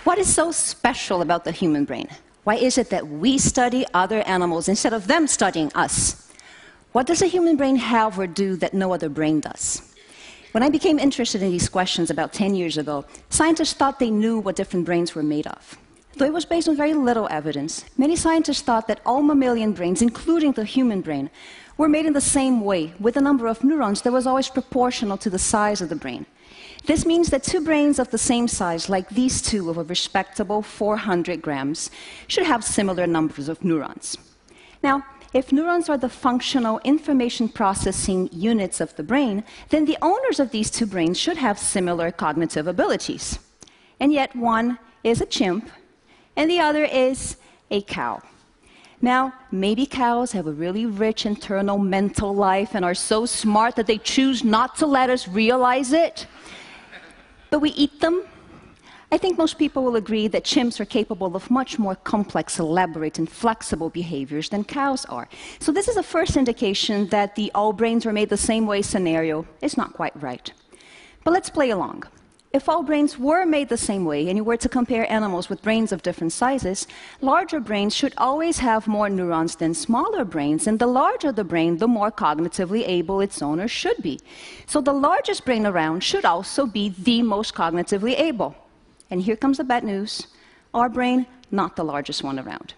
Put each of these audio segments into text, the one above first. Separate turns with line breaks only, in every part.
What is so special about the human brain? Why is it that we study other animals instead of them studying us? What does a human brain have or do that no other brain does? When I became interested in these questions about 10 years ago, scientists thought they knew what different brains were made of. Though it was based on very little evidence, many scientists thought that all mammalian brains, including the human brain, were made in the same way, with a number of neurons that was always proportional to the size of the brain. This means that two brains of the same size, like these two of a respectable 400 grams, should have similar numbers of neurons. Now, if neurons are the functional information processing units of the brain, then the owners of these two brains should have similar cognitive abilities. And yet one is a chimp, and the other is a cow. Now, maybe cows have a really rich internal mental life and are so smart that they choose not to let us realize it. But we eat them. I think most people will agree that chimps are capable of much more complex, elaborate, and flexible behaviors than cows are. So this is a first indication that the all brains are made the same way scenario is not quite right. But let's play along. If all brains were made the same way, and you were to compare animals with brains of different sizes, larger brains should always have more neurons than smaller brains, and the larger the brain, the more cognitively able its owner should be. So the largest brain around should also be the most cognitively able. And here comes the bad news. Our brain, not the largest one around.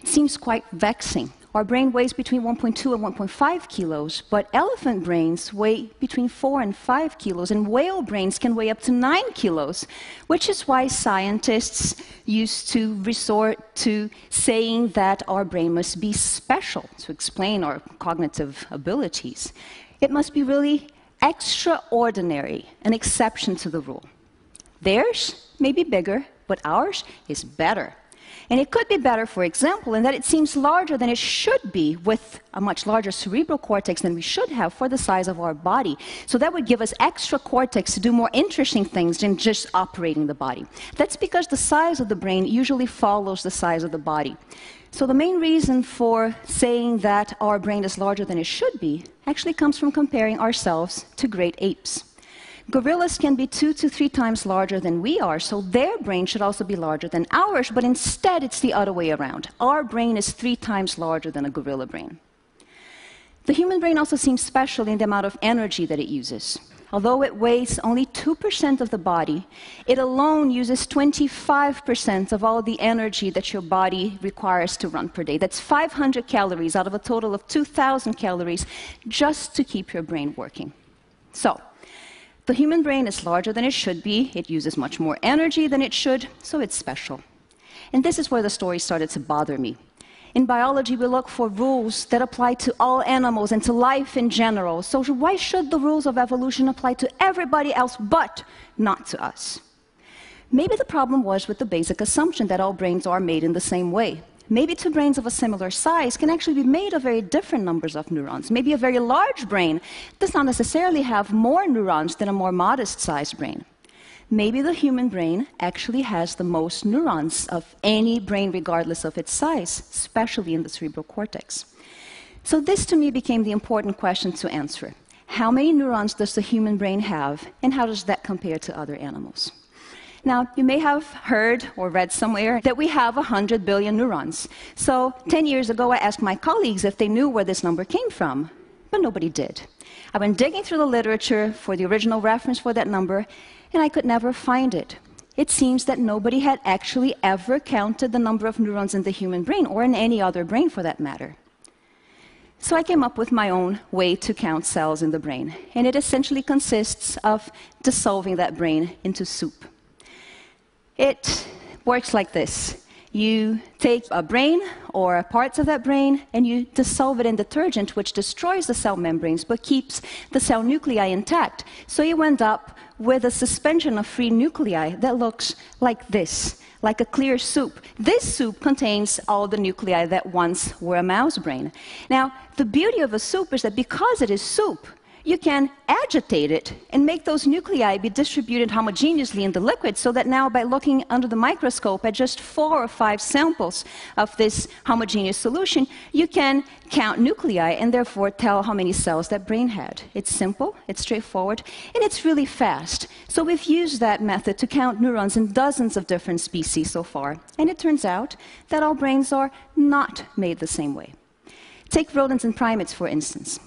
It seems quite vexing. Our brain weighs between 1.2 and 1.5 kilos, but elephant brains weigh between 4 and 5 kilos, and whale brains can weigh up to 9 kilos, which is why scientists used to resort to saying that our brain must be special to explain our cognitive abilities. It must be really extraordinary, an exception to the rule. Theirs may be bigger, but ours is better. And it could be better, for example, in that it seems larger than it should be, with a much larger cerebral cortex than we should have for the size of our body. So that would give us extra cortex to do more interesting things than just operating the body. That's because the size of the brain usually follows the size of the body. So the main reason for saying that our brain is larger than it should be actually comes from comparing ourselves to great apes. Gorillas can be 2 to 3 times larger than we are, so their brain should also be larger than ours, but instead it's the other way around. Our brain is 3 times larger than a gorilla brain. The human brain also seems special in the amount of energy that it uses. Although it weighs only 2% of the body, it alone uses 25% of all the energy that your body requires to run per day. That's 500 calories out of a total of 2,000 calories just to keep your brain working. So, the human brain is larger than it should be, it uses much more energy than it should, so it's special. And this is where the story started to bother me. In biology, we look for rules that apply to all animals and to life in general, so why should the rules of evolution apply to everybody else but not to us? Maybe the problem was with the basic assumption that all brains are made in the same way. Maybe two brains of a similar size can actually be made of very different numbers of neurons. Maybe a very large brain does not necessarily have more neurons than a more modest-sized brain. Maybe the human brain actually has the most neurons of any brain regardless of its size, especially in the cerebral cortex. So this to me became the important question to answer. How many neurons does the human brain have, and how does that compare to other animals? Now, you may have heard or read somewhere that we have 100 billion neurons. So 10 years ago, I asked my colleagues if they knew where this number came from, but nobody did. I went digging through the literature for the original reference for that number, and I could never find it. It seems that nobody had actually ever counted the number of neurons in the human brain, or in any other brain for that matter. So I came up with my own way to count cells in the brain, and it essentially consists of dissolving that brain into soup. It works like this. You take a brain or parts of that brain and you dissolve it in detergent, which destroys the cell membranes but keeps the cell nuclei intact. So you end up with a suspension of free nuclei that looks like this, like a clear soup. This soup contains all the nuclei that once were a mouse brain. Now, the beauty of a soup is that because it is soup, you can agitate it and make those nuclei be distributed homogeneously in the liquid, so that now by looking under the microscope at just 4 or 5 samples of this homogeneous solution, you can count nuclei and therefore tell how many cells that brain had. It's simple, it's straightforward, and it's really fast. So we've used that method to count neurons in dozens of different species so far, and it turns out that all brains are not made the same way. Take rodents and primates, for instance.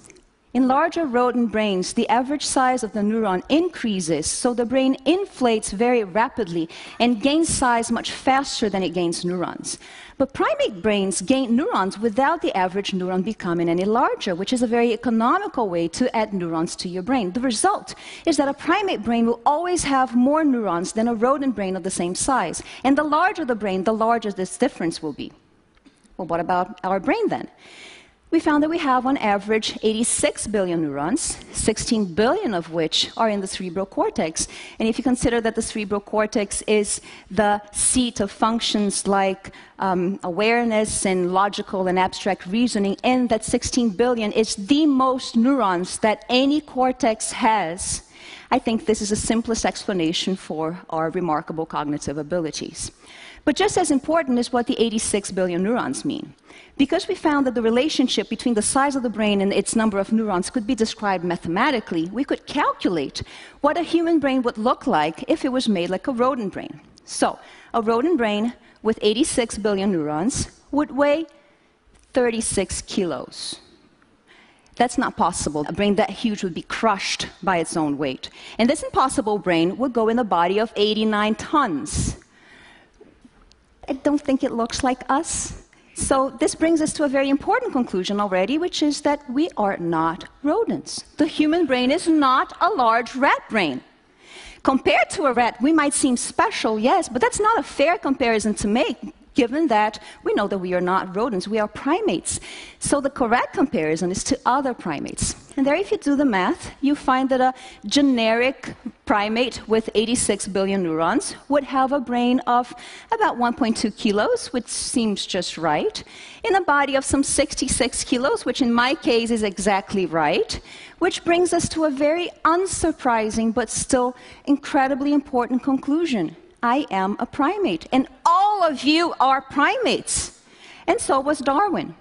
In larger rodent brains, the average size of the neuron increases, so the brain inflates very rapidly and gains size much faster than it gains neurons. But primate brains gain neurons without the average neuron becoming any larger, which is a very economical way to add neurons to your brain. The result is that a primate brain will always have more neurons than a rodent brain of the same size. And the larger the brain, the larger this difference will be. Well, what about our brain then? We found that we have on average 86 billion neurons, 16 billion of which are in the cerebral cortex. And if you consider that the cerebral cortex is the seat of functions like awareness and logical and abstract reasoning, and that 16 billion is the most neurons that any cortex has, I think this is the simplest explanation for our remarkable cognitive abilities. But just as important is what the 86 billion neurons mean. Because we found that the relationship between the size of the brain and its number of neurons could be described mathematically, we could calculate what a human brain would look like if it was made like a rodent brain. So, a rodent brain with 86 billion neurons would weigh 36 kilos. That's not possible. A brain that huge would be crushed by its own weight. And this impossible brain would go in a body of 89 tons. I don't think it looks like us. So this brings us to a very important conclusion already, which is that we are not rodents. The human brain is not a large rat brain. Compared to a rat, we might seem special, yes, but that's not a fair comparison to make, given that we know that we are not rodents, we are primates. So the correct comparison is to other primates. And there, if you do the math, you find that a generic primate with 86 billion neurons would have a brain of about 1.2 kilos, which seems just right, in a body of some 66 kilos, which in my case is exactly right, which brings us to a very unsurprising but still incredibly important conclusion. I am a primate, and all of you are primates. And so was Darwin.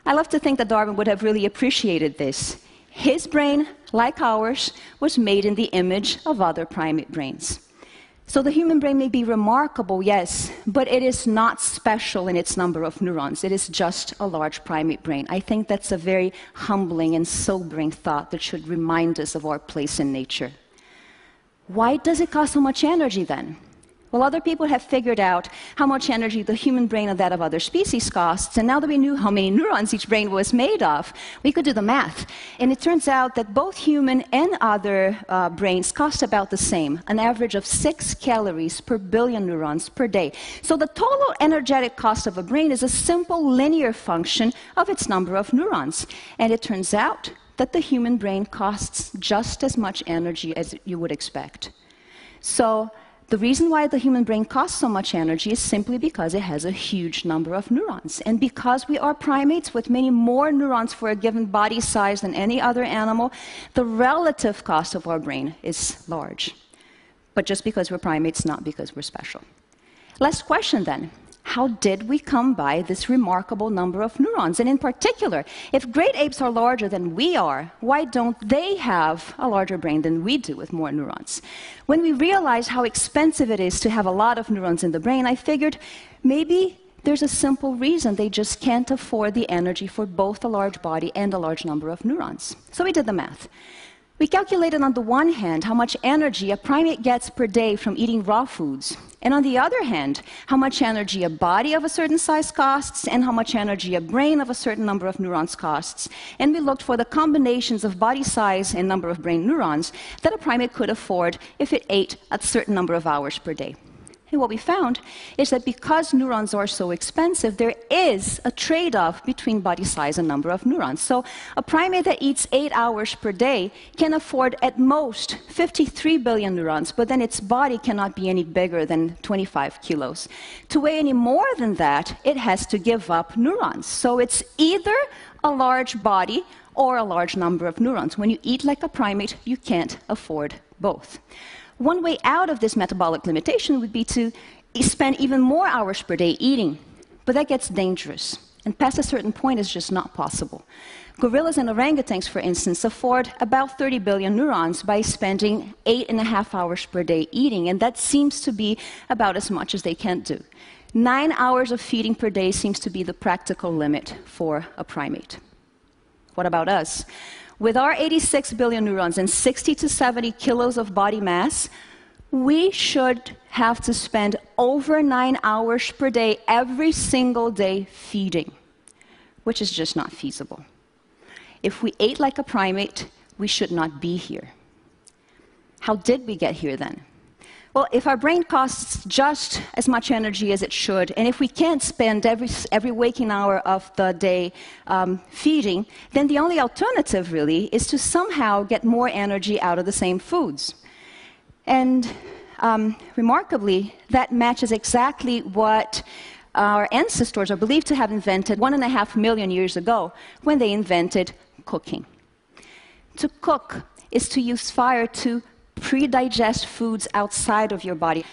I love to think that Darwin would have really appreciated this. His brain, like ours, was made in the image of other primate brains. So the human brain may be remarkable, yes, but it is not special in its number of neurons. It is just a large primate brain. I think that's a very humbling and sobering thought that should remind us of our place in nature. Why does it cost so much energy then? Well, other people have figured out how much energy the human brain and that of other species costs, and now that we knew how many neurons each brain was made of, we could do the math. And it turns out that both human and other brains cost about the same, an average of 6 calories per billion neurons per day. So the total energetic cost of a brain is a simple linear function of its number of neurons. And it turns out that the human brain costs just as much energy as you would expect. So the reason why the human brain costs so much energy is simply because it has a huge number of neurons. And because we are primates with many more neurons for a given body size than any other animal, the relative cost of our brain is large. But just because we're primates, not because we're special. Last question then. How did we come by this remarkable number of neurons? And in particular, if great apes are larger than we are, why don't they have a larger brain than we do with more neurons? When we realized how expensive it is to have a lot of neurons in the brain, I figured maybe there's a simple reason: they just can't afford the energy for both a large body and a large number of neurons. So we did the math. We calculated on the one hand how much energy a primate gets per day from eating raw foods, and on the other hand, how much energy a body of a certain size costs and how much energy a brain of a certain number of neurons costs. And we looked for the combinations of body size and number of brain neurons that a primate could afford if it ate a certain number of hours per day. And what we found is that because neurons are so expensive, there is a trade-off between body size and number of neurons. So a primate that eats 8 hours per day can afford at most 53 billion neurons, but then its body cannot be any bigger than 25 kilos. To weigh any more than that, it has to give up neurons. So it's either a large body or a large number of neurons. When you eat like a primate, you can't afford both. One way out of this metabolic limitation would be to spend even more hours per day eating, but that gets dangerous. And past a certain point, it's just not possible. Gorillas and orangutans, for instance, afford about 30 billion neurons by spending 8.5 hours per day eating, and that seems to be about as much as they can do. 9 hours of feeding per day seems to be the practical limit for a primate. What about us? With our 86 billion neurons and 60 to 70 kilos of body mass, we should have to spend over 9 hours per day every single day feeding, which is just not feasible. If we ate like a primate, we should not be here. How did we get here then? Well, if our brain costs just as much energy as it should, and if we can't spend every waking hour of the day feeding, then the only alternative really is to somehow get more energy out of the same foods. And remarkably, that matches exactly what our ancestors are believed to have invented 1.5 million years ago when they invented cooking. To cook is to use fire to pre-digest foods outside of your body.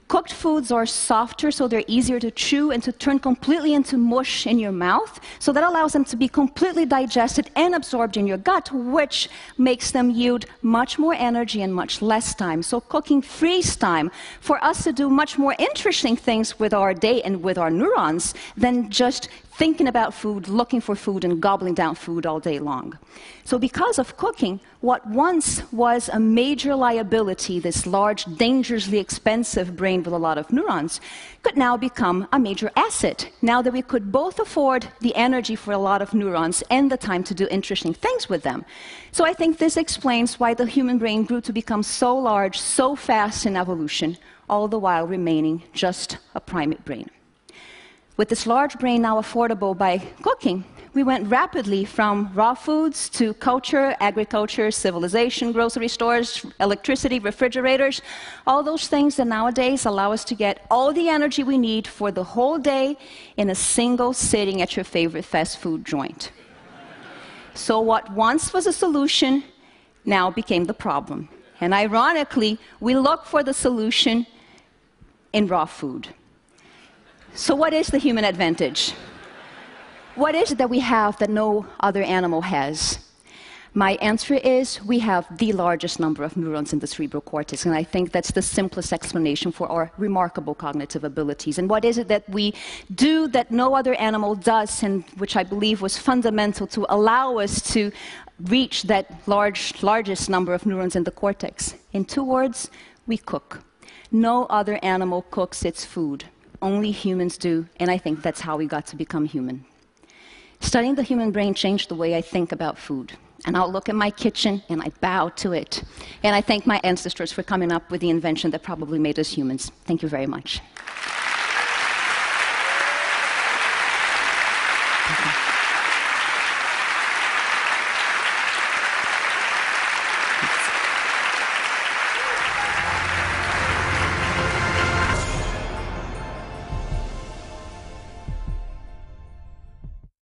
Cooked foods are softer, so they're easier to chew and to turn completely into mush in your mouth. So that allows them to be completely digested and absorbed in your gut, which makes them yield much more energy and much less time. So cooking frees time for us to do much more interesting things with our day and with our neurons than just thinking about food, looking for food, and gobbling down food all day long. So because of cooking, what once was a major liability, this large, dangerously expensive brain with a lot of neurons, could now become a major asset, now that we could both afford the energy for a lot of neurons and the time to do interesting things with them. So I think this explains why the human brain grew to become so large, so fast in evolution, all the while remaining just a primate brain. With this large brain now affordable by cooking, we went rapidly from raw foods to culture, agriculture, civilization, grocery stores, electricity, refrigerators, all those things that nowadays allow us to get all the energy we need for the whole day in a single sitting at your favorite fast food joint. So what once was a solution now became the problem. And ironically, we look for the solution in raw food. So what is the human advantage? What is it that we have that no other animal has? My answer is we have the largest number of neurons in the cerebral cortex, and I think that's the simplest explanation for our remarkable cognitive abilities. And what is it that we do that no other animal does, and which I believe was fundamental to allow us to reach that largest number of neurons in the cortex? In 2 words, we cook. No other animal cooks its food. Only humans do, and I think that's how we got to become human. Studying the human brain changed the way I think about food. And I'll look at my kitchen and I bow to it. And I thank my ancestors for coming up with the invention that probably made us humans. Thank you very much.